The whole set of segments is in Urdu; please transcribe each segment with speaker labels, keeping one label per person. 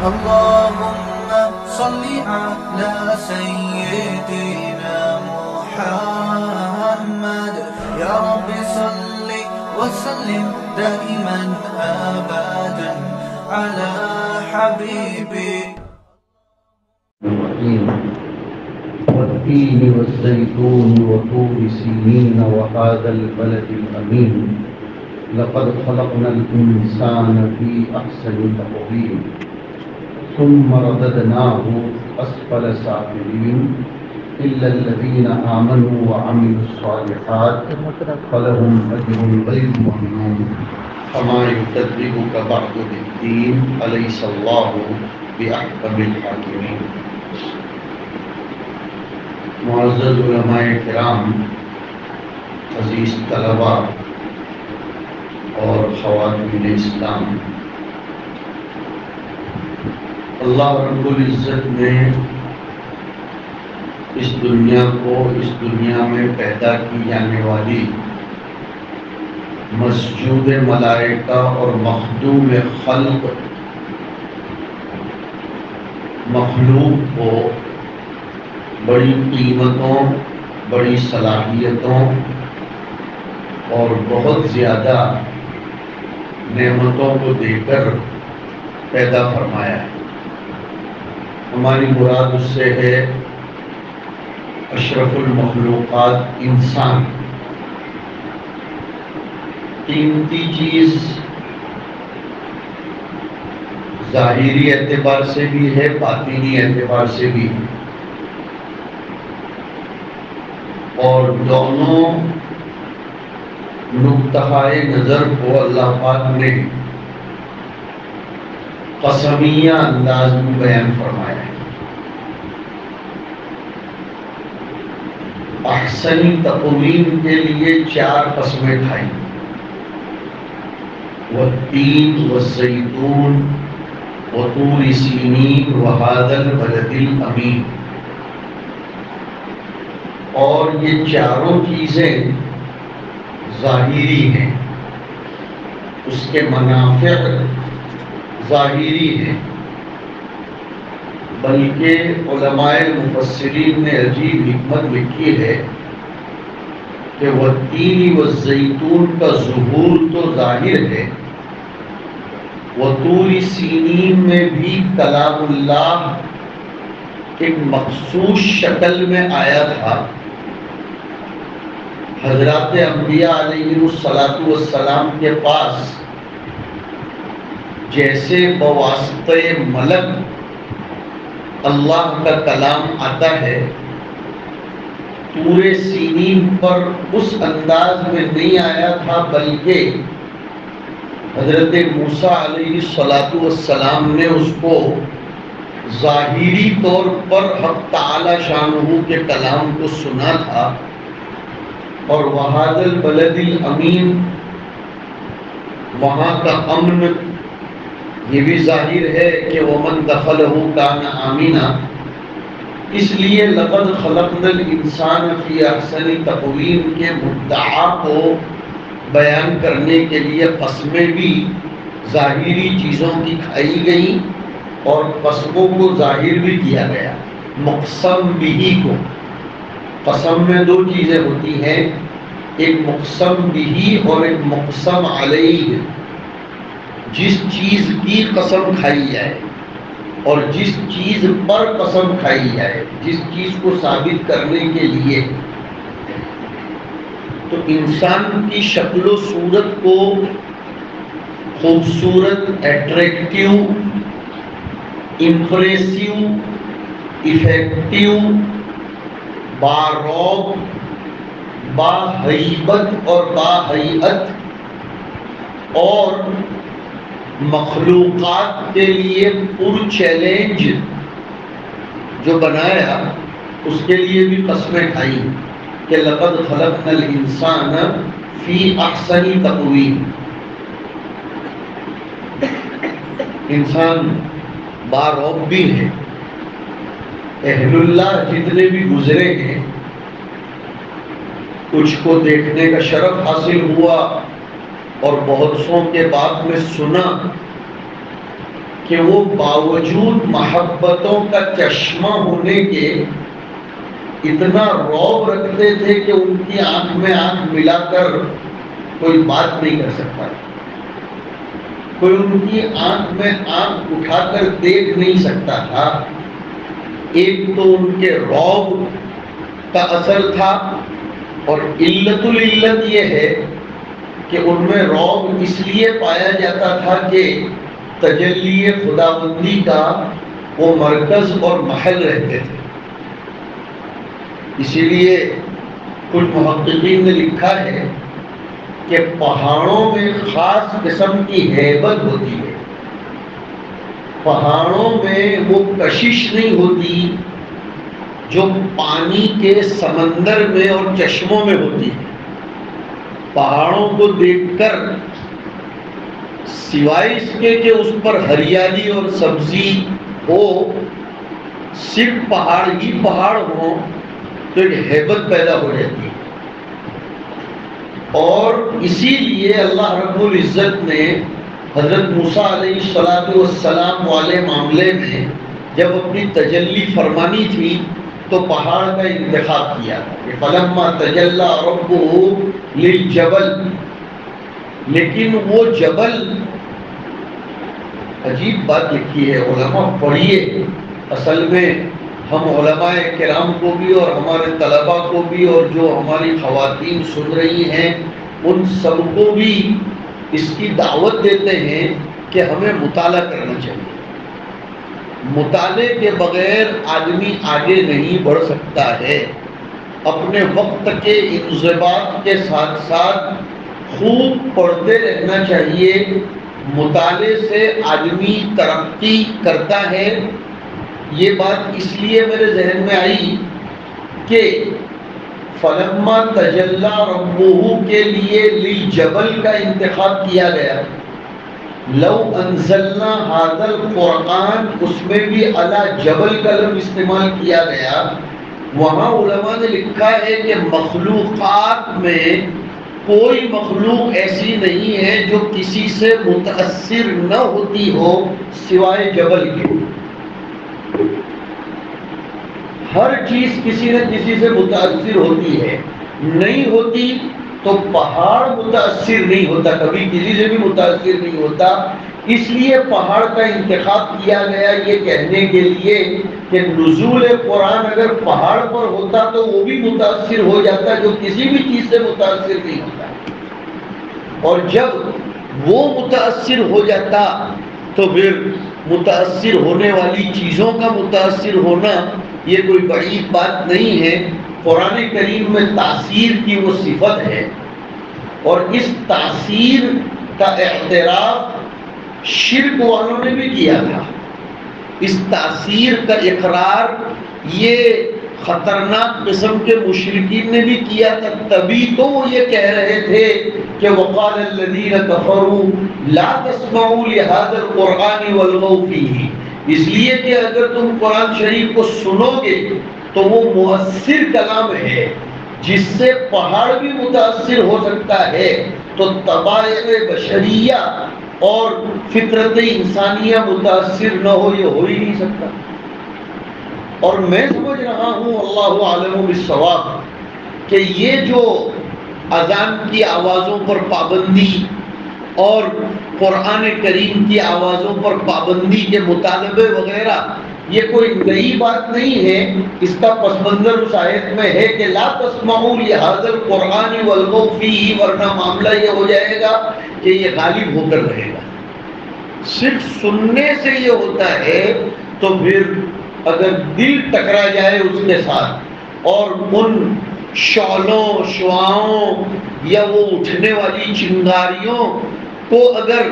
Speaker 1: اللهم صل على سيدنا محمد يا رب صل وسلم دائما أبدا على حبيبك.
Speaker 2: والتين والزيتون وطور سينين وهذا البلد الأمين لقد خلقنا الإنسان في أحسن تقويم ثم رددناه أسفل سافلين إلا الذين آمنوا وعملوا الصالحات فلهم أجر غير ممنون فما يكذبك بعد بالدين أليس الله بأحكم الحاكمين. معزز علماء کرام، عزیز طلباء اور خواتین اسلام، اللہ رب العزت نے اس دنیا کو، اس دنیا میں پیدا کی جانے والی مسجود ملائکہ اور مخدوم خلق مخلوق کو بڑی قیمتوں، بڑی صلاحیتوں اور بہت زیادہ نعمتوں کو دے کر پیدا فرمایا ہے۔ ہماری مراد اس سے ہے اشرف المخلوقات انسان۔ قیمتی چیز ظاہری اعتبار سے بھی ہے، باطنی اعتبار سے بھی ہے، اور دونوں نقطۂ نظر کو اللہ پاک نے قسمیہ انداز میں بیان فرمایا ہے۔ احسنی تقویم کے لیے 4 قسمیں کھائیں، والتین والزیتون وطور سینین وہذا البلد الامین۔ اور یہ چاروں چیزیں ظاہری ہیں، اس کے منافع ظاہری ہیں، بلکہ علماء مفسرین نے عجیب حکمت لکھی ہے کہ والتین والزیتون کا ظہور تو ظاہر ہے، وطور سینین میں بھی کلام اللہ ایک مخصوص شکل میں آیا تھا۔ حضرات انبیاء علیہ السلام کے پاس جیسے بواسطہ ملک اللہ کا کلام آتا ہے، طور سینین پر اس انداز میں نہیں آیا تھا، بلکہ حضرت موسیٰ علیہ السلام نے اس کو ظاہری طور پر حق تعالی شانہ کے کلام کو سنا تھا۔ اور وہذا البلد الامین، وہاں کا امن یہ بھی ظاہر ہے کہ ومن دخلہ کان آمنا، اس لیے لقد خلقنا الانسان فی احسن تقویم کے مدعا کو بیان کرنے کے لیے قسمیں بھی ظاہری چیزوں کی کھائی گئیں اور قسموں کو ظاہر بھی کیا گیا۔ مقسم بھی کو، قسم میں 2 چیزیں ہوتی ہیں، ایک مقسم بھی اور ایک مقسم علیہ۔ جس چیز کی قسم کھائی جائے اور جس چیز پر قسم کھائی جائے، جس چیز کو ثابت کرنے کے لیے، تو انسان کی شکل و صورت کو خوبصورت، اٹریکٹیو، امپریسیو، افیکٹیو، باروب، باہیبت اور باہیئت اور مخلوقات کے لیے پر چیلنج جو بنایا، اس کے لیے بھی قسمیں کھائی کہ لقد خلقنا الانسان فی احسن تقویم۔ انسان باروب بھی ہے۔ اہل اللہ جتنے بھی گزرے ہیں، کچھ کو دیکھنے کا شرف حاصل ہوا اور بہت سو کے بعد میں سنا کہ کہ وہ باوجود محبتوں کا چشمہ ہونے کے اتنا رعب رکھتے تھے کہ ان کی آنکھ میں آنکھ ملا کر کوئی بات نہیں کر سکتا، کوئی ان کی آنکھ میں آنکھ اٹھا کر دیکھ نہیں سکتا تھا۔ ایک تو ان کے رعب کا اثر تھا، اور علت العلت یہ ہے کہ ان میں رعب اس لیے پایا جاتا تھا کہ تجلی خداوندی کا وہ مرکز اور محل رہتے تھے۔ اسی لیے کچھ محققین نے لکھا ہے کہ پہاڑوں میں خاص قسم کی ہیبت ہوتی ہے، پہاڑوں میں وہ کشش نہیں ہوتی جو پانی کے سمندر میں اور چشموں میں ہوتی ہے۔ پہاڑوں کو دیکھ کر سوائے اس کے کہ اس پر ہریالی اور سبزی ہو، صرف پہاڑ ہی پہاڑ ہوں تو ایک ہیبت پیدا ہو جاتی ہے۔ اور اسی لیے اللہ رب العزت نے حضرت موسیٰ علیہ السلام والے معاملے میں جب اپنی تجلی فرمانی تھی تو پہاڑ کا انتخاب کیا کہ فلما تجلی ربہ للجبل، لیکن وہ جبل، عجیب بات لکھی ہے علماء پڑھیے، اصل میں ہم علماء کرام کو بھی اور ہمارے طلباء کو بھی اور جو ہماری خواتین سن رہی ہیں ان سب کو بھی اس کی دعوت دیتے ہیں کہ ہمیں مطالعہ کرنا چاہیے۔ مطالعے کے بغیر آدمی آگے نہیں بڑھ سکتا ہے۔ اپنے وقت کے انضباط کے ساتھ ساتھ خوب پڑھتے رہنا چاہیے۔ مطالعے سے آدمی ترقی کرتا ہے۔ یہ بات اس لیے میرے ذہن میں آئی کہ فلما تجلی ربہ کے لیے للجبل کا انتخاب کیا گیا۔ لو انزلنا ھذا القرآن، اس میں بھی علی جبل کا لفظ استعمال کیا گیا۔ وہاں علماء نے لکھا ہے کہ مخلوقات میں کوئی مخلوق ایسی نہیں ہے جو کسی سے متاثر نہ ہوتی ہو سوائے جبل کے۔ ہر چیز کسی نہ کسی سے متاثر ہوتی ہے، نہیں ہوتی تو پہاڑ متاثر نہیں ہوتا، کبھی کسی سے بھی متاثر نہیں ہوتا۔ اس لیے پہاڑ کا انتخاب کیا گیا یہ کہنے کے لیے کہ نزول قرآن اگر پہاڑ پر ہوتا تو وہ بھی متاثر ہو جاتا، جو کسی بھی چیز سے متاثر نہیں ہوتا۔ اور جب وہ متاثر ہو جاتا تو پھر متاثر ہونے والی چیزوں کا متاثر ہونا یہ کوئی بڑی بات نہیں ہے۔ قرآن کریم میں تاثیر کی وہ صفت ہے، اور اس تاثیر کا اعتراف شرک والوں نے بھی کیا تھا۔ اس تاثیر کا اقرار یہ خطرناک قسم کے مشرکین نے بھی کیا تھا، تبھی تو وہ یہ کہہ رہے تھے کہ وقال الذین کفروا لا تسمعوا لهذا القرآن والغوا فیہ، اس لیے کہ اگر تم قرآن شریف کو سنو گے تو وہ مؤثر کلام ہے جس سے پہاڑ بھی متاثر ہو سکتا ہے، تو طبائع بشریہ اور فطرت انسانیہ متاثر نہ ہو یہ ہو ہی نہیں سکتا۔ اور میں سمجھ رہا ہوں اللہ عالم بالصواب کہ یہ جو اذان کی آوازوں پر پابندی اور قرآن کریم کی آوازوں پر پابندی کے مطالبے وغیرہ یہ کوئی نئی بات نہیں ہے۔ اس کا پس منظر اس آیت میں ہے کہ لا تسمعوا لهذا القرآن والغوا فیہ، ورنہ معاملہ یہ ہو جائے گا کہ یہ غالب ہو کر رہے گا۔ صرف سننے سے یہ ہوتا ہے تو پھر اگر دل ٹکرا جائے اس کے ساتھ اور ان شعلوں شعاؤں یا وہ اٹھنے والی چنگاریوں کو اگر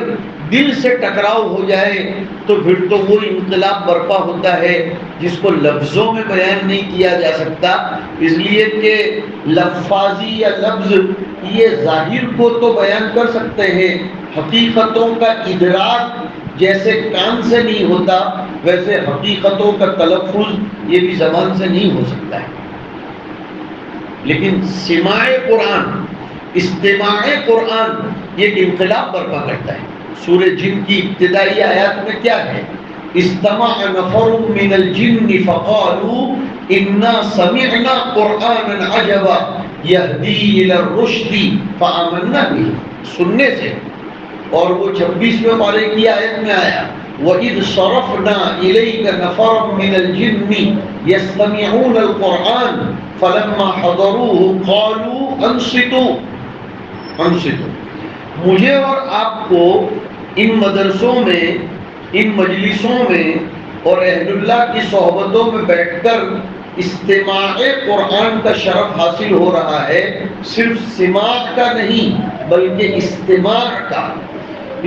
Speaker 2: دل سے ٹکراؤ ہو جائے تو پھر تو وہ انقلاب برپا ہوتا ہے جس کو لفظوں میں بیان نہیں کیا جا سکتا، اس لیے کہ لفاظی یا لفظ یہ ظاہر کو تو بیان کر سکتے ہیں، حقیقتوں کا ادراک جیسے کان سے نہیں ہوتا ویسے حقیقتوں کا تلفظ یہ بھی زبان سے نہیں ہو سکتا ہے۔ لیکن سماع قرآن، استماع قرآن یہ ایک انقلاب برپا کرتا ہے۔ سورہ جن کی ابتدائی آیات میں کیا ہے؟ استمع نفر من الجن فقالوا انا سمعنا قرآنا عجبا یہدی الی الرشد فآمنا به، سننے سے. اور وہ 26ویں پارے کی آیت میں آیا وَإِذْ صَرَفْنَا إِلَيْكَ نَفَرًا مِنَ الْجِنِّ يَسْتَمِعُونَ الْقُرْآنَ فَلَمَّا حَضَرُوهُ قَالُوا أَنصِتُوا أَنصِتُوا. مجھے اور آپ کو ان مدرسوں میں، ان مجلسوں میں اور اہل اللہ کی صحبتوں میں بیٹھ کر استماع قرآن کا شرف حاصل ہو رہا ہے، صرف سماع کا نہیں بلکہ استماع کا.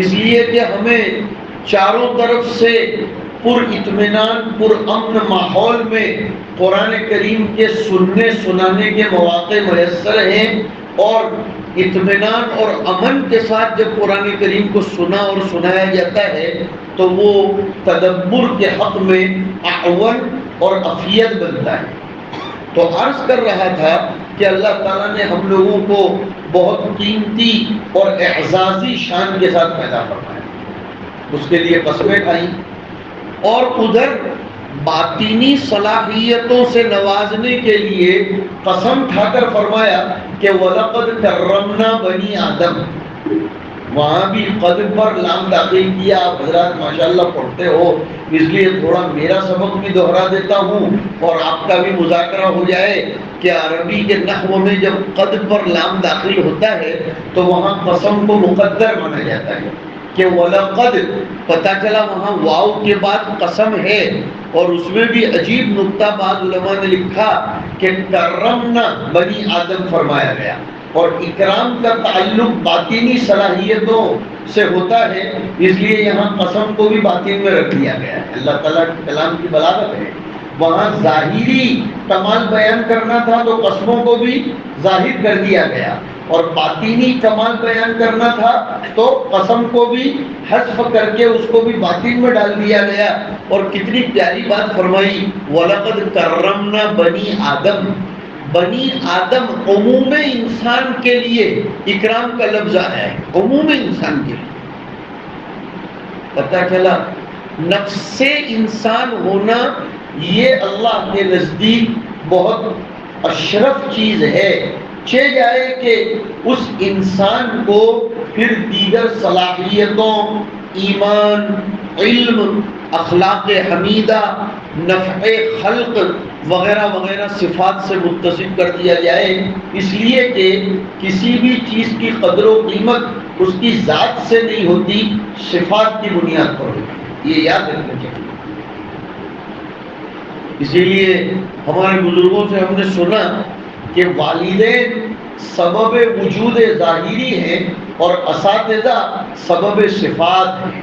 Speaker 2: اس لیے کہ ہمیں چاروں طرف سے پر اطمینان، پر امن ماحول میں قرآن کریم کے سننے سنانے کے مواقع میسر ہیں، اور اطمینان اور امن کے ساتھ جب قرآن کریم کو سنا اور سنایا جاتا ہے تو وہ تدبر کے حق میں اعون اور عافیت بنتا ہے. تو عرض کر رہا تھا کہ اللہ تعالیٰ نے ہم لوگوں کو بہت قیمتی اور اعزازی شان کے ساتھ پیدا فرمایا، اس کے لیے قسمیں کھائیں، اور ادھر باطینی صلاحیتوں سے نوازنے کے لیے قسم کھا کر فرمایا کہ وَلَقَدْ كَرَّمْنَا بَنِي آدم. وہاں بھی قد پر لام داخل کیا. آپ حضرات ماشاءاللہ پڑھتے ہو، اس لیے تھوڑا میرا سبق بھی دہرا دیتا ہوں اور آپ کا بھی مذاکرہ ہو جائے کہ عربی کے نحو میں جب قد پر لام داخل ہوتا ہے تو وہاں قسم کو مقدر مانا جاتا ہے کہ وَلَقَدْ، پتہ چلا وہاں واو کے بعد قسم ہے. اور اس میں بھی عجیب نکتہ بعض علماء نے لکھا کہ کرمنا بنی آدم فرمایا گیا، اور اکرام کا تعلق باطینی صلاحیتوں سے ہوتا ہے، اس لیے یہاں قسم کو بھی باطن میں رکھ دیا گیا ہے. اللہ تعالیٰ کے کلام کی بلاغت ہے. وہاں ظاہری کمال بیان کرنا تھا تو قسموں کو بھی ظاہر کر دیا گیا، اور باطینی کمال بیان کرنا تھا تو قسم کو بھی حذف کر کے اس کو بھی باطن میں ڈال دیا گیا. اور کتنی پیاری بات فرمائی وَلَقَدْ كَرَّمْنَا بَنِي آدم. بنی آدم عموم انسان کے لیے اکرام کا لفظ آیا ہے، عموم انسان کے لیے. پتہ چلا نفس انسان ہونا یہ اللہ کے نزدیک بہت اشرف چیز ہے. چہ جائے کہ اس انسان کو پھر دیگر صلاحیتوں، ایمان، علم، اخلاق حمیدہ، نفع خلق وغیرہ وغیرہ صفات سے متصف کر دیا جائے، اس لیے کہ کسی بھی چیز کی قدر و قیمت اس کی ذات سے نہیں ہوتی، صفات کی بنیاد پر ہوتی. یہ یاد رکھنا چاہیے. اسی لیے ہمارے بزرگوں سے ہم نے سنا کہ والدین سبب وجود ظاہری ہیں اور اساتذہ سبب صفات ہیں،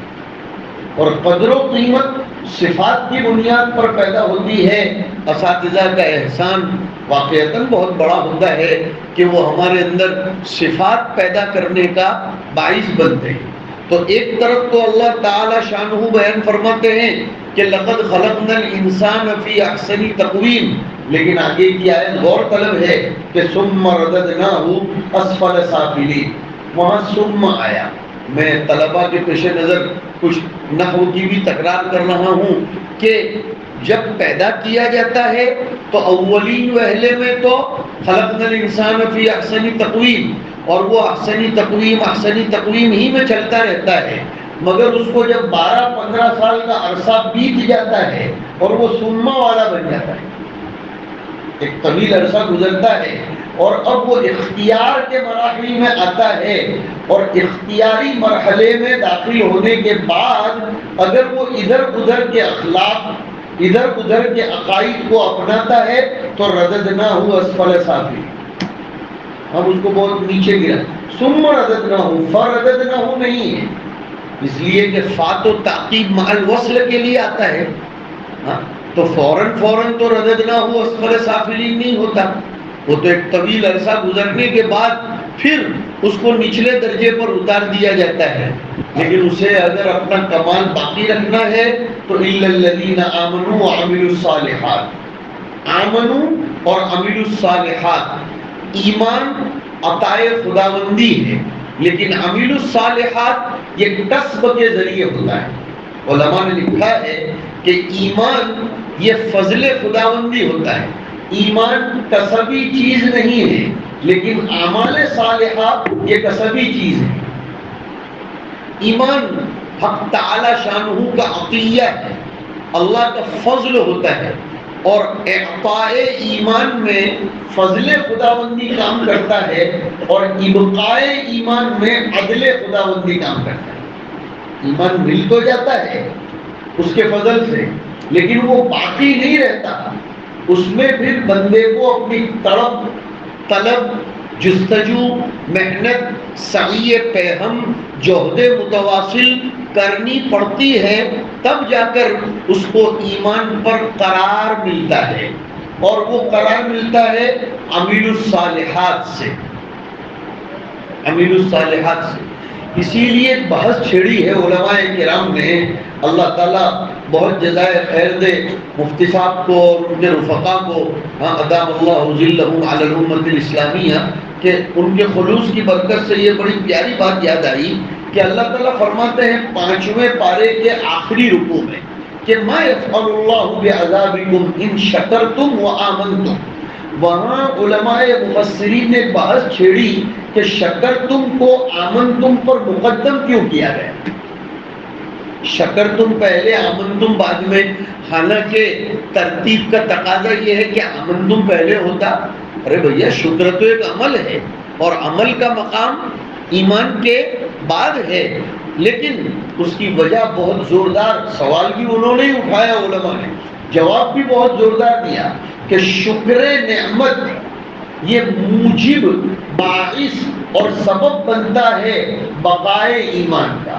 Speaker 2: اور قدر و قیمت صفات کی بنیاد پر پیدا ہوتی ہے. اساتذہ کا احسان واقعتاً بہت بڑا ہوتا ہے کہ وہ ہمارے اندر صفات پیدا کرنے کا باعث بنتے ہیں. تو ایک طرف تو اللہ تعالی شانہ بیان فرماتے ہیں کہ لقد خلقنا الانسان فی احسن تقویم، لیکن آگے کی آیت غور طلب ہے کہ ثم رددناہ اسفل سافلین. وہاں ثم آیا. میں طلبہ کے پیش نظر کچھ نحو کی بھی تکرار کر رہا ہوں کہ جب پیدا کیا جاتا ہے تو اولین وہلے میں تو خلقنا الانسان فی احسن تقویم، اور وہ احسنی تقویم ہی میں چلتا رہتا ہے. مگر اس کو جب 12-15 سال کا عرصہ بیت جاتا ہے اور وہ سما والا بن جاتا ہے، ایک طویل عرصہ گزرتا ہے، اور اب وہ اختیار کے مراحل میں آتا ہے، اور اختیاری مرحلے میں داخل ہونے کے بعد اگر وہ ادھر ادھر کے اخلاق، ادھر ادھر کے عقائد کو اپناتا ہے تو رددناہ اسفل سافلین، ہم اس کو بہت نیچے گرا. ثم رددناہ، فرددناہ نہیں ہے، اس لیے کہ فا تو تعقیب مع الوصل کے لیے آتا ہے. تو فوراً تو رددناہ اسفل سافلین نہیں ہوتا، وہ تو ایک طویل عرصہ گزرنے کے بعد پھر اس کو نچلے درجے پر اتار دیا جاتا ہے. لیکن اسے اگر اپنا کمال باقی رکھنا ہے تو الا الذین آمنوا وعملوا الصالحات. آمنوا اور عملوا الصالحات، ایمان عطائے خداوندی ہے، لیکن عمل الصالحات یہ کسب کے ذریعے ہوتا ہے۔ علماء نے لکھا ہے کہ ایمان یہ فضل خداوندی ہوتا ہے، ایمان کسبی چیز نہیں ہے، لیکن اعمال صالحہ یہ کسبی چیز ہے۔ ایمان حق تعالی شانہ کا عطیہ ہے، اللہ کا فضل ہوتا ہے، اور اعطاء ایمان میں فضل خداوندی کام کرتا ہے اور ابقاء ایمان میں عدل خداوندی کام کرتا ہے۔ ایمان مل تو جاتا ہے اس کے فضل سے، لیکن وہ باقی نہیں رہتا، اس میں پھر بندے کو اپنی طلب، جستجو، محنت، سعی پیہم، جہد متواصل کرنی پڑتی ہے، تب جا کر اس کو ایمان پر قرار ملتا ہے، اور وہ قرار ملتا ہے عمل الصالحات سے، عمل الصالحات سے۔ اسی لیے بحث چھیڑی ہے علماء کرام نے، اللہ تعالیٰ بہت جزائے خیر دے مفتی صاحب کو اور ان کے رفقا کو، ادام اللہ ذلہ علی الامۃ الاسلامیہ، کہ ان کے خلوص کی برکت سے یہ بڑی پیاری بات یاد آئی کہ اللہ تعالیٰ فرماتے ہیں 5ویں پارے کے آخری رکوع میں کہ ما یفعل اللہ بعذابکم ان شکرتم وآمنتم۔ وہاں علماء مفسرین نے بحث چھیڑی کہ شکرتم کو آمنتم پر مقدم کیوں کیا گیا، شکرتم پہلے آمنتم بعد میں، حالانکہ ترتیب کا تقاضا یہ ہے کہ آمنتم پہلے ہوتا۔ ارے بھیا شکر تو ایک عمل ہے، اور عمل کا مقام ایمان کے بعد ہے، لیکن اس کی وجہ بہت زوردار، سوال بھی انہوں نے اٹھایا علماء نے، جواب بھی بہت زوردار دیا کہ شکر نعمت یہ موجب، باعث اور سبب بنتا ہے بقائے ایمان کا۔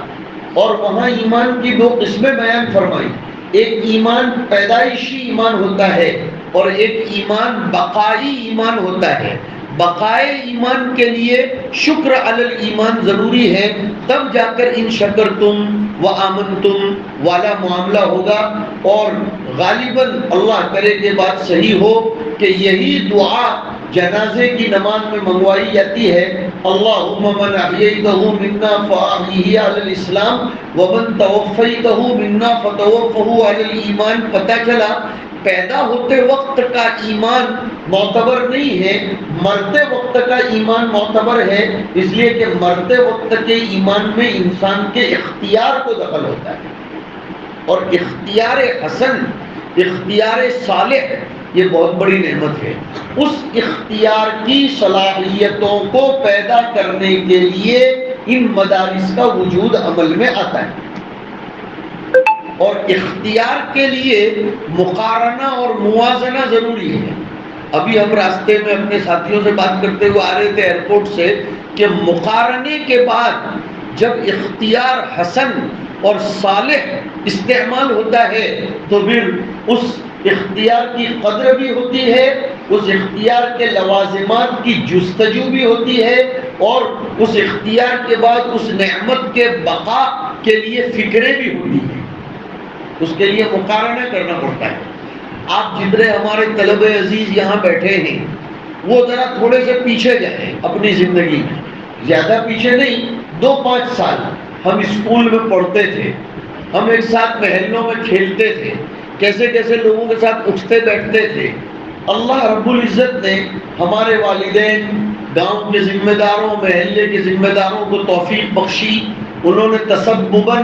Speaker 2: اور وہاں ایمان کی 2 قسمیں بیان فرمائی، ایک ایمان پیدائشی ایمان ہوتا ہے اور ایک ایمان بقائی ایمان ہوتا ہے۔ بقائے ایمان کے لیے شکر علی الایمان ضروری ہے، تب جا کر ان شکرتم و آمنتم والا معاملہ ہوگا، اور غالباً اللہ کرے کہ بات صحیح ہو کہ یہی دعا جنازے کی نماز میں منگوائی جاتی ہے، اللہم من احییتہ منا فاحیہ علی الاسلام ومن توفیتہ منا فتوفہ علی الایمان۔ پتہ چلا پیدا ہوتے وقت کا ایمان معتبر نہیں ہے، مرتے وقت کا ایمان معتبر ہے، اس لیے کہ مرتے وقت کے ایمان میں انسان کے اختیار کو دخل ہوتا ہے، اور اختیار حسن، اختیار صالح یہ بہت بڑی نعمت ہے۔ اس اختیار کی صلاحیتوں کو پیدا کرنے کے لیے ان مدارس کا وجود عمل میں آتا ہے، اور اختیار کے لیے مقارنہ اور موازنہ ضروری ہے۔ ابھی ہم راستے میں اپنے ساتھیوں سے بات کرتے ہوئے آ رہے تھے ایئرپورٹ سے کہ مقارنے کے بعد جب اختیار حسن اور صالح استعمال ہوتا ہے تو پھر اس اختیار کی قدر بھی ہوتی ہے، اس اختیار کے لوازمات کی جستجو بھی ہوتی ہے، اور اس اختیار کے بعد اس نعمت کے بقا کے لیے فکریں بھی ہوتی ہیں، اس کے لیے مقارنہ کرنا پڑتا ہے۔ آپ جتنے ہمارے طلبہ عزیز یہاں بیٹھے ہیں وہ ذرا تھوڑے سے پیچھے جائیں اپنی زندگی میں، زیادہ پیچھے نہیں، 2-5 سال ہم اسکول میں پڑھتے تھے، ہم ایک ساتھ محلوں میں کھیلتے تھے، کیسے کیسے لوگوں کے ساتھ اٹھتے بیٹھتے تھے۔ اللہ رب العزت نے ہمارے والدین، گاؤں کے ذمہ داروں، محلے کے ذمہ داروں کو توفیق بخشی، انہوں نے تسبباً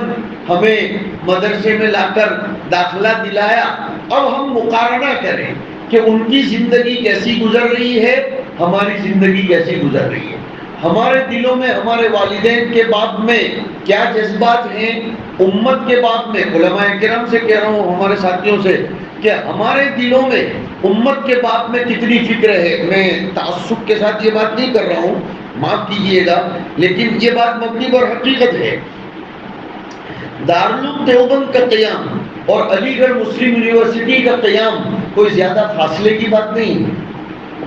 Speaker 2: ہمیں مدرسے میں لا کر داخلہ دلایا۔ اب ہم مقارنہ کریں کہ ان کی زندگی کیسی گزر رہی ہے، ہماری زندگی کیسی گزر رہی ہے، ہمارے دلوں میں ہمارے والدین کے باب میں کیا جذبات ہیں، امت کے باب میں، علماء کرام سے کہہ رہا ہوں، ہمارے ساتھیوں سے، کہ ہمارے دلوں میں امت کے باب میں کتنی فکر ہے۔ میں تعصب کے ساتھ یہ بات نہیں کر رہا ہوں، معاف کیجیے گا، لیکن یہ بات مبنی پر حقیقت ہے۔ دارالعلوم دیوبند کا قیام اور علی گڑھ مسلم یونیورسٹی کا قیام کوئی زیادہ فاصلے کی بات نہیں،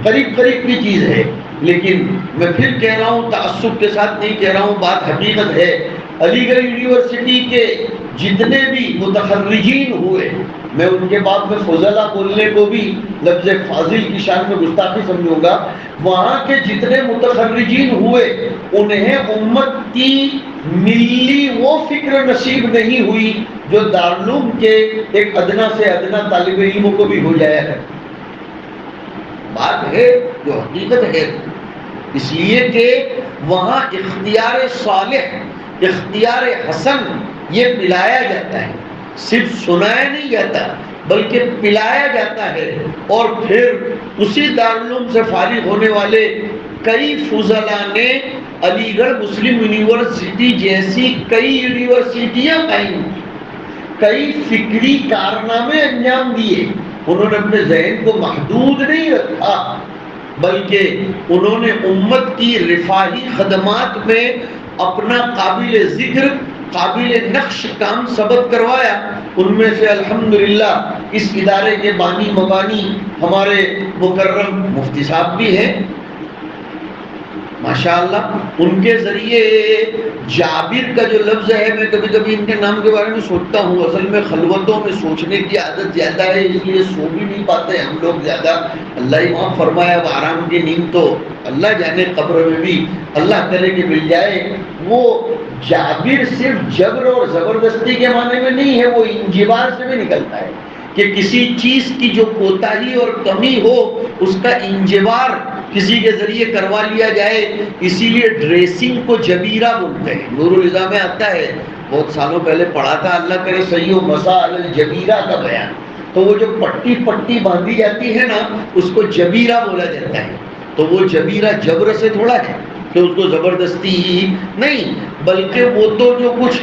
Speaker 2: قریب قریب کی چیز ہے، لیکن میں پھر کہہ رہا ہوں، تعصب کے ساتھ نہیں کہہ رہا ہوں، بات حقیقت ہے۔ علی گڑھ یونیورسٹی کے جتنے بھی متخرجین ہوئے، میں ان کے بعد میں فضلہ بولنے کو بھی لفظ فاضل کی شان میں گستاخی سمجھوں گا، وہاں کے جتنے متخرجین ہوئے انہیں امت کی ملی وہ فکر نصیب نہیں ہوئی جو دارالعلوم کے ایک ادنا سے ادنا طالب علموں کو بھی ہو جایا ہے۔ بات ہے جو حقیقت ہے، اس لیے کہ وہاں اختیار صالح، اختیار حسن یہ پلایا جاتا ہے، صرف سنایا نہیں جاتا بلکہ پلایا جاتا ہے۔ اور پھر اسی دارالعلوم سے فارغ ہونے والے کئی فضلاء نے علی گڑھ مسلم یونیورسٹی جیسی کئی یونیورسٹیاں قائم کی، کئی فکری کارنامے انجام دیے۔ انہوں نے اپنے ذہن کو محدود نہیں رکھا بلکہ انہوں نے امت کی رفاہی خدمات میں اپنا قابل ذکر، قابل نقش کام ثبت کروایا۔ ان میں سے الحمدللہ اس ادارے کے بانی مبانی ہمارے مکرم مفتی صاحب بھی ہیں ماشاءاللہ۔ ان کے ذریعے جابر کا جو لفظ ہے، میں کبھی کبھی ان کے نام کے بارے میں سوچتا ہوں، اصل میں خلوتوں میں سوچنے کی عادت زیادہ ہے، اس لیے سو بھی نہیں پاتے ہم لوگ زیادہ۔ اللہ ہی معاف فرمایا، اب آرام کی نیند تو اللہ جانے قبر میں بھی اللہ کرے کہ مل جائے۔ وہ جابر صرف جبر اور زبردستی کے معنی میں نہیں ہے، وہ انجبار سے بھی نکلتا ہے کہ کسی چیز کی جو کوتاہی اور کمی ہو اس کا انجبار کسی کے ذریعے کروا لیا جائے، اسی لیے ڈریسنگ کو جبیرہ بولتے ہیں۔ نور الہدیٰ میں آتا ہے، بہت سالوں پہلے پڑھا تھا، اللہ کرے صحیح و مسائل الجبیرہ کا بیان، تو وہ جو پٹی پٹی باندھی جاتی ہے نا اس کو جبیرہ بولا جاتا ہے۔ تو وہ جبیرہ جبر سے تھوڑا ہے کہ اس کو زبردستی نہیں، بلکہ وہ تو جو کچھ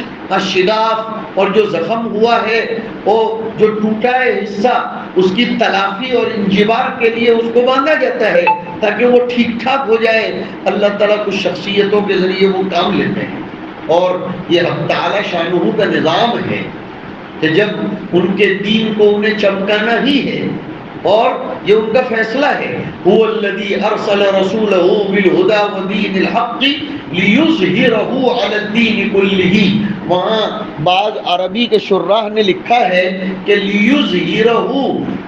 Speaker 2: شداف اور جو زخم ہوا ہے، وہ جو ٹوٹا ہے حصہ، اس کی تلافی اور انجبار کے لیے اس کو باندھا جاتا ہے تاکہ وہ ٹھیک ٹھاک ہو جائے۔ اللہ تعالیٰ کچھ شخصیتوں کے ذریعے وہ کام لیتے ہیں، اور یہ رب تعالیٰ شانہ کا نظام ہے کہ جب ان کے دین کو انہیں چمکانا ہی ہے، اور یہ ان کا فیصلہ ہے۔ هو الذی ارسل رسولہ بالہدی ودین الحق لیظہرہ علی الدین کلہ۔ وہاں بعض عربی کے شراح نے لکھا ہے کہ لیظہرہ،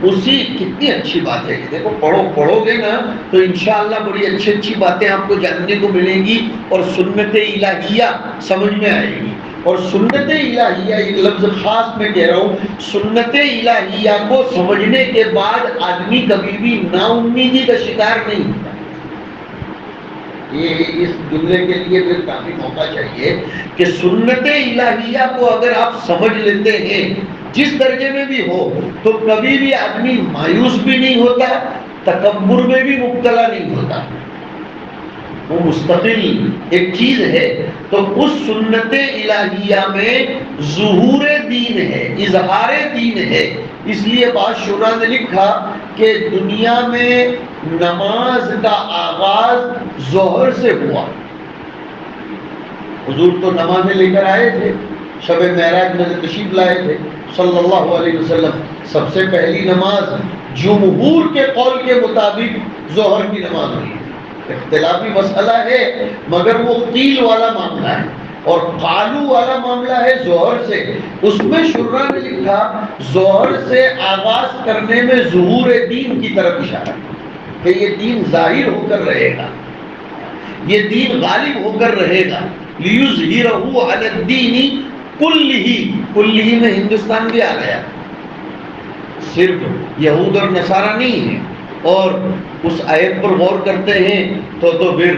Speaker 2: اسی، کتنی اچھی بات ہے۔ دیکھو پڑھو گے نا تو انشاءاللہ بڑی اچھی اچھی باتیں آپ کو جاننے کو ملیں گی اور سنت الہیہ سمجھ میں آئے گی۔ اور سنت الہیہ ایک لفظ خاص میں کہہ رہا ہوں، سنت الہیہ کو سمجھنے کے بعد آدمی کبھی بھی نا امیدی کا شکار نہیں ہوتا۔ یہ اس جملے کے لیے پھر کافی موقع چاہیے کہ سنت الہیہ کو اگر آپ سمجھ لیتے ہیں جس درجے میں بھی ہو تو کبھی بھی آدمی مایوس بھی نہیں ہوتا، تکبر میں بھی مبتلا نہیں ہوتا، وہ مستقل ایک چیز ہے۔ تو اس سنت الہیہ میں ظہور دین ہے، اظہار دین ہے۔ اس لیے بعض شعراء نے لکھا کہ دنیا میں نماز کا آغاز ظہر سے ہوا۔ حضور تو نمازیں لے کر آئے تھے، شب معراج میں تشریف لائے تھے صلی اللہ علیہ وسلم۔ سب سے پہلی نماز جمہور کے قول کے مطابق ظہر کی نماز ہوئی، اختلافی مسئلہ ہے مگر وہ قیل والا معاملہ ہے، اور قالو والا معاملہ ہے ظہر سے۔ اس میں شراح نے لکھا ظہر سے آغاز کرنے میں ظہور دین کی طرف اشارہ کہ یہ دین ظاہر ہو کر رہے گا، یہ دین غالب ہو کر رہے گا۔ لیظہرہ علی الدین کلہ، کلہ میں ہندوستان بھی آ گیا، صرف یہود اور نصارہ نہیں ہے۔ اور اس آیت پر غور کرتے ہیں تو پھر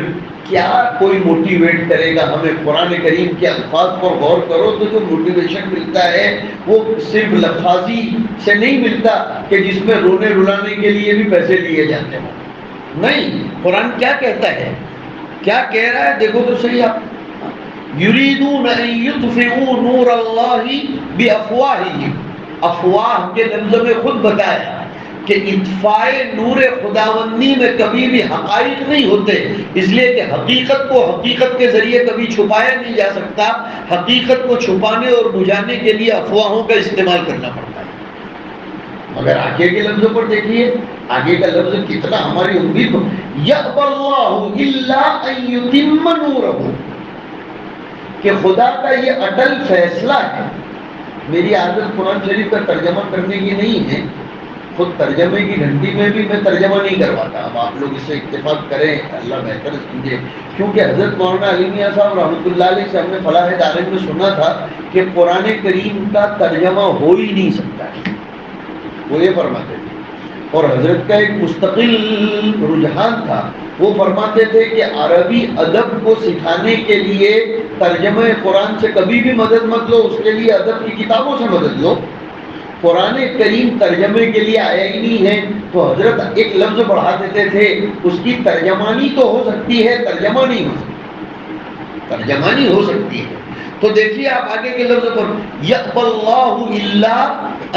Speaker 2: کیا کوئی موٹیویٹ کرے گا ہمیں؟ قرآن کریم کے الفاظ پر غور کرو تو جو موٹیویشن ملتا ہے وہ صرف لفاظی سے نہیں ملتا کہ جس میں رونے رلانے کے لیے بھی پیسے لیے جاتے ہیں، نہیں۔ قرآن کیا کہتا ہے، کیا کہہ رہا ہے؟ دیکھو تو صحیح آپ، یریدون ان یطفئوا نور اللہ بافواہہم، افواہ کے لفظ میں خود بتایا کہ اطفاء نور خداوندی میں کبھی بھی حقائق نہیں ہوتے، اس لیے کہ حقیقت کو حقیقت کے ذریعے کبھی چھپایا نہیں جا سکتا، حقیقت کو چھپانے اور بجھانے کے لیے افواہوں کا استعمال کرنا پڑتا ہے۔ مگر آگے کے لفظوں پر دیکھیے، آگے کا لفظ کتنا ہماری امید کو، یأبی اللہ الا ان یتم نورہ، کہ خدا کا یہ اٹل فیصلہ ہے میری عادت قرآن شریف کا ترجمہ کرنے کی نہیں ہے، خود ترجمے کی گھنٹی میں بھی میں ترجمہ نہیں کرواتا. اب آپ لوگ اس سے اتفاق کریں، اللہ بہتر سمجھے. کیونکہ حضرت مولانا علی میاں صاحب رحمۃ اللہ علیہ سے ہم نے فلاح دارین میں سنا تھا کہ قرآن کریم کا ترجمہ ہو ہی نہیں سکتا ہے، وہ یہ فرماتے تھے. اور حضرت کا ایک مستقل رجحان تھا، وہ فرماتے تھے کہ عربی ادب کو سکھانے کے لیے ترجمہ قرآن سے کبھی بھی مدد مت لو، اس کے لیے ادب کی کتابوں سے مدد لو. قرآن کریم ترجمے کے لیے آیا ہی نہیں ہے تو حضرت ایک لفظ بڑھا دیتے تھے، اس کی ترجمانی تو ہو سکتی ہے، ترجمہ نہیں ہو سکتی، ترجمانی ہو سکتی ہے. تو دیکھیے آپ آگے کے لفظ پر یَأْبَى اللَّهُ إِلَّا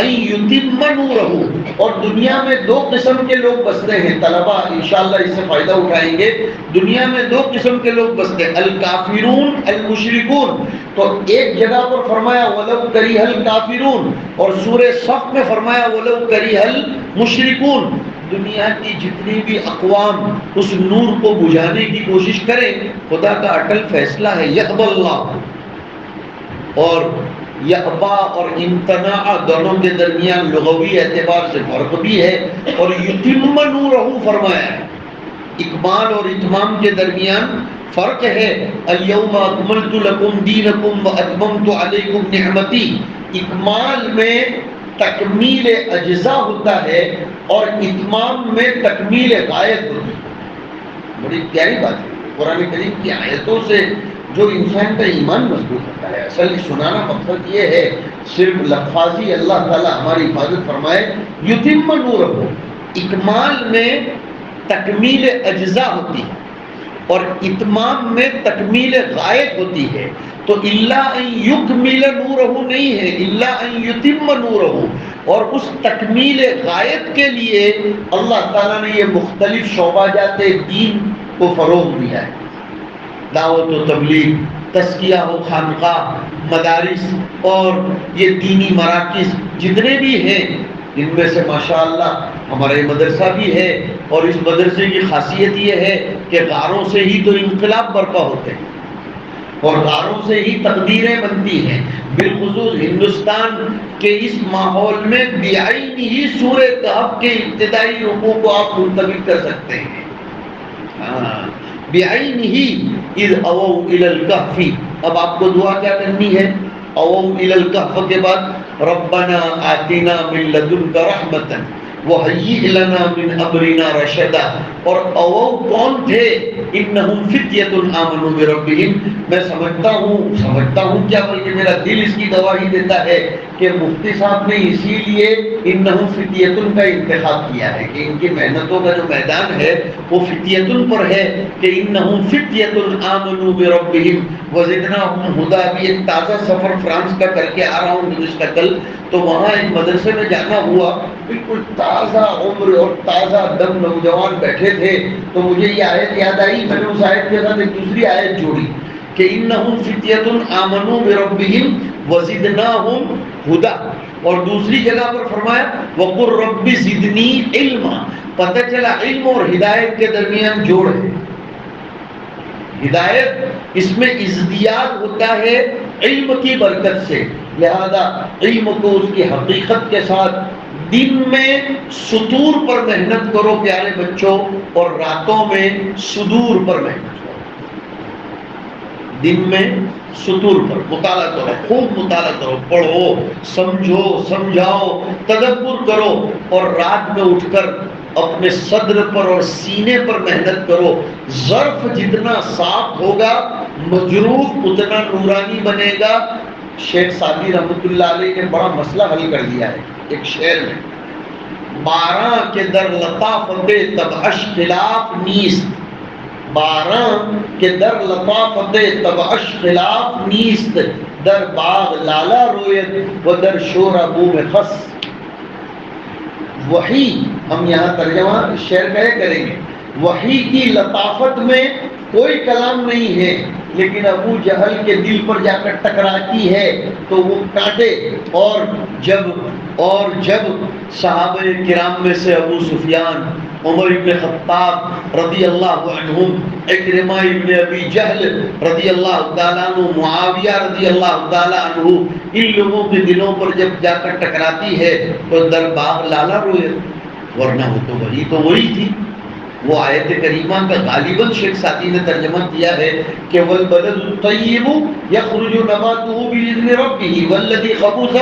Speaker 2: أَن يُتِمَّ نُورَهُ. اور دنیا میں دو قسم کے لوگ بستے ہیں، طلبہ انشاءاللہ اس سے فائدہ اٹھائیں گے. دنیا میں دو قسم کے لوگ بستے ہیں، الکافرون المشرکون. تو ایک جگہ پر فرمایا وَلَوْ كَرِهَ الْكَافِرُونَ، اور سورہ صف میں فرمایا وَلَوْ كَرِهَ الْمُشْرِكُونَ. دنیا کی جتنی بھی اقوام اس نور کو بجھانے کی کوشش کریں، خدا کا اٹل فیصلہ ہے یَأْبَى اللَّهُ. اور یأبا اور امتناع دونوں کے درمیان لغوی اعتبار سے فرق بھی ہے. اور یتم نورہ فرمایا ہے، اکمال اور اتمام کے درمیان فرق ہے. الیوم اکملت لکم دینکم واتممت علیکم نعمتی. اکمال میں تکمیل اجزاء ہوتا ہے اور اتمام میں تکمیل غایت ہوتی ہے. بڑی پیاری بات ہے. قرآن کریم کی آیتوں سے جو انسان کا ایمان مضبوط ہوتا ہے. اصل سنانا مقصد یہ ہے، صرف لفاظی اللہ تعالیٰ ہماری حفاظت فرمائے. یتم نورہ، اکمال میں تکمیل اجزاء ہوتی ہے اور اتمام میں تکمیل غایت ہوتی ہے. تو الا ان یکمل نورہ نہیں ہے، الا ان یتم نورہ. اور اس تکمیل غایت کے لیے اللہ تعالیٰ نے یہ مختلف شعبہ جات دین کو فروغ دیا ہے. دعوت و تبلیغ، تزکیہ و خانقاہ، مدارس اور یہ دینی مراکز جتنے بھی ہیں، ان میں سے ماشاءاللہ ہمارا یہ مدرسہ بھی ہے. اور اس مدرسے کی خاصیت یہ ہے کہ غاروں سے ہی تو انقلاب برپا ہوتے ہیں اور غاروں سے ہی تقدیریں بنتی ہیں. بالخصوص ہندوستان کے اس ماحول میں بعین ہی سورہ کہف کے ابتدائی رکوع کو آپ منتقل کر سکتے ہیں. بعین ہی اذ اووا الی الکہف. اب آپ کو دعا کیا کرنی ہے؟ اووا الی الکہف کے بعد ربنا آتنا من لدنک رحمتا وہیئ لنا من امرنا رشدا. اور اووا کون تھے؟ انہم فتیۃ آمنوا بربہم. میں سمجھتا ہوں کیا بلکہ میرا دل اس کی گواہی دیتا ہے کہ مفتی صاحب نے اسی لیے انہم فتیۃ کا انتخاب کیا ہے کہ ان کی محنتوں کا جو میدان ہے وہ فتیۃ پر ہے کہ انہم فتیۃ آمنوا بربہم وزدناہم ہدی. ابھی ایک تازہ سفر فرانس کا کر کے آ رہا ہوں گزشتہ کل، تو وہاں ایک مدرسے میں جانا ہوا. بالکل تازہ عمر اور تازہ دم نوجوان بیٹھے تھے. تو مجھے یہ آیت یاد آئی، میں نے اس آیت کے ساتھ ایک دوسری آیت جوڑی کہ انہم فتیۃ آمنوا بربہم وزدناہم ہدی. اور دوسری جگہ پر فرمایا وقل رب زدنی علما. پتہ چلا علم اور ہدایت کے درمیان جوڑ ہے. ہدایت اس میں ازدیاد ہوتا ہے علم کی برکت سے، لہذا علم کو اس کی حقیقت کے ساتھ دن میں سطور پر محنت کرو پیارے بچوں، اور راتوں میں صدور پر محنت کرو. دن میں سطور پر مطالعہ کرو، خوب مطالعہ کرو، پڑھو، سمجھو، سمجھاؤ، تدبر کرو، اور رات میں اٹھ کر اپنے صدر پر اور سینے پر محنت کرو. ظرف جتنا صاف ہوگا مجروح اتنا نورانی بنے گا. شیخ سعدی رحمۃ اللہ علیہ نے بڑا مسئلہ حل کر دیا ہے ایک شعر میں. 12 کے در لطافت تب اش خلاف نیست. 12 کے در لطافت تب اش خلاف نیست. در باغ لالا رویت و در شور ابو میں خس. وحی، ہم یہاں ترجمہ شعر کریں گے. وحی کی لطافت میں کوئی کلام نہیں ہے، لیکن ابو جہل کے دل پر جا کر ٹکراتی ہے تو وہ کاٹے. اور جب صحابہ کرام میں سے ابو سفیان عمر ابن خطاب رضی اللہ عنہم، اکرمہ ابن ابی جہل رضی اللہ تعالیٰ عنہ، معاویہ رضی اللہ تعالیٰ عنہ، ان لوگوں کے دلوں پر جب جا کر ٹکراتی ہے تو در باغ لالا روئے، ورنہ وہ تو وہی تھی۔ وہ آیت کریمہ کا غالباً شیخ سعدی نے ترجمہ کیا ہے کہ والبلد الطیب یخرج نباتہ باذن ربہ والذی خبث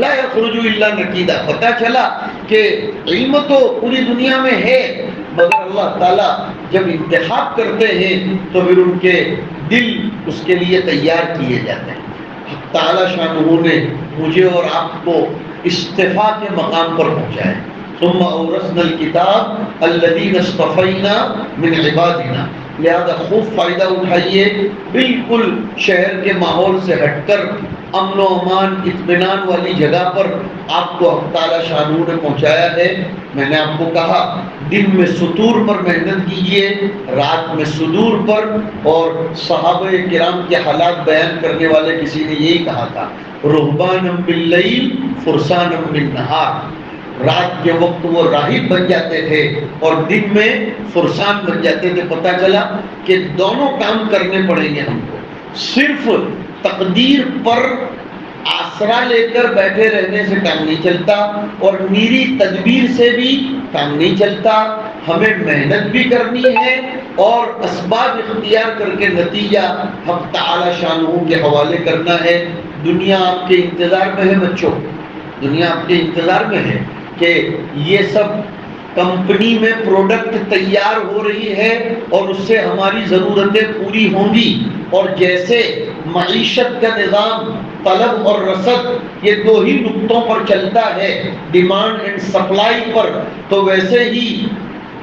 Speaker 2: لا یخرج الا نکیدا۔ پتہ چلا کہ علم تو پوری دنیا میں ہے، مگر اللہ تعالیٰ جب انتخاب کرتے ہیں تو پھر ان کے دل اس کے لیے تیار کیے جاتے ہیں۔ حق تعالیٰ شانہ نے مجھے اور آپ کو استفاء کے مقام پر پہنچایا۔ ثم اورثنا الکتاب الذین اصطفینا من عبادنا، لہذا خوب فائدہ اٹھائیے، بالکل شہر کے ماحول سے ہٹ کر امن و امان اطمینان والی جگہ پر آپ کو حق تعالیٰ شانہ نے پہنچایا ہے۔ میں نے آپ کو کہا دن میں سطور پر محنت کیجیے، رات میں صدور پر، اور صحابہ کرام کے حالات بیان کرنے والے کسی نے یہی کہا تھا، رہبانم باللیل فرسانم بالنہار، رات کے وقت وہ راہب بن جاتے تھے اور دن میں فرسان بن جاتے تھے۔ پتہ چلا کہ دونوں کام کرنے پڑیں گے ہم کو، صرف تقدیر پر آسرا لے کر بیٹھے رہنے سے کام نہیں چلتا اور میری تدبیر سے بھی کام نہیں چلتا، ہمیں محنت بھی کرنی ہے اور اسباب اختیار کر کے نتیجہ حق تعالی شانہ کے حوالے کرنا ہے۔ دنیا آپ کے انتظار میں ہے بچوں، دنیا آپ کے انتظار میں ہے کہ یہ سب کمپنی میں پروڈکٹ تیار ہو رہی ہے اور اس سے ہماری ضرورتیں پوری ہوں گی، اور جیسے معیشت کا نظام طلب اور رسد یہ دو ہی نقطوں پر چلتا ہے، ڈیمانڈ اینڈ سپلائی پر، تو ویسے ہی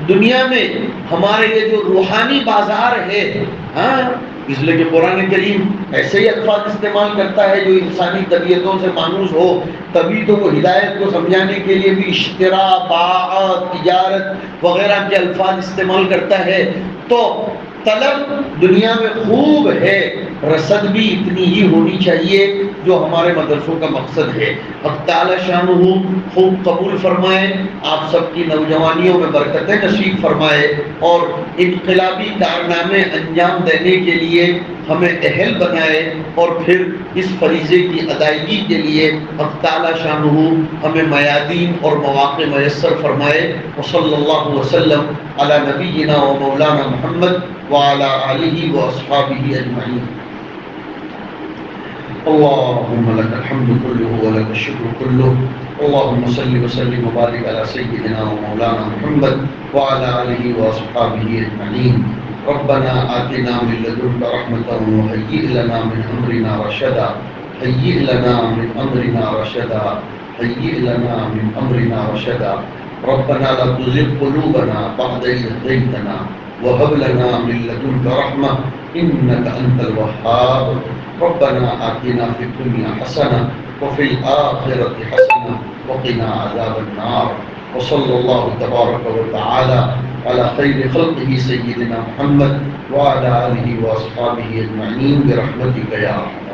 Speaker 2: دنیا میں ہمارے یہ جو روحانی بازار ہے، اس لیے کہ قرآن کریم ایسے ہی الفاظ استعمال کرتا ہے جو انسانی طبیعتوں سے مانوس ہو، تبھی تو وہ ہدایت کو سمجھانے کے لیے بھی اشترا، باع، تجارت وغیرہ کے الفاظ استعمال کرتا ہے۔ تو طلب دنیا میں خوب ہے، رسد بھی اتنی ہی ہونی چاہیے جو ہمارے مدرسوں کا مقصد ہے۔ حق تعالی شانہ خوب قبول فرمائے، آپ سب کی نوجوانیوں میں برکتیں نصیب فرمائے اور انقلابی کارنامے انجام دینے کے لیے ہمیں اہل بنائے، اور پھر اس فریضے کی ادائیگی کے لیے حق تعالی شانہ ہمیں میادین اور مواقع میسر فرمائے۔ وصلی اللہ وسلم علی نبینا و مولانا محمد وعلی آلہ واصحابہ اجمعین۔ اللهم لك الحمد كله ولك الشكر كله، اللهم صل وسلم وبارك على سيدنا ومولانا محمد وعلى آله وأصحابه أجمعين۔ ربنا آتنا من لدنك رحمة وهيئ لنا من أمرنا رشدا، هيئ لنا من أمرنا رشدا، هيئ لنا من أمرنا رشدا۔ ربنا لا تزغ قلوبنا بعد إذ هديتنا وهب لنا من لدنك رحمة إنك أنت الوهاب۔ ربنا آتنا في الدنيا حسنة وفي الآخرة حسنة وقنا عذاب النار۔ وصلى الله تبارك وتعالى على خير خلقه سيدنا محمد وعلى آله وأصحابه أجمعين برحمتك يا أرحم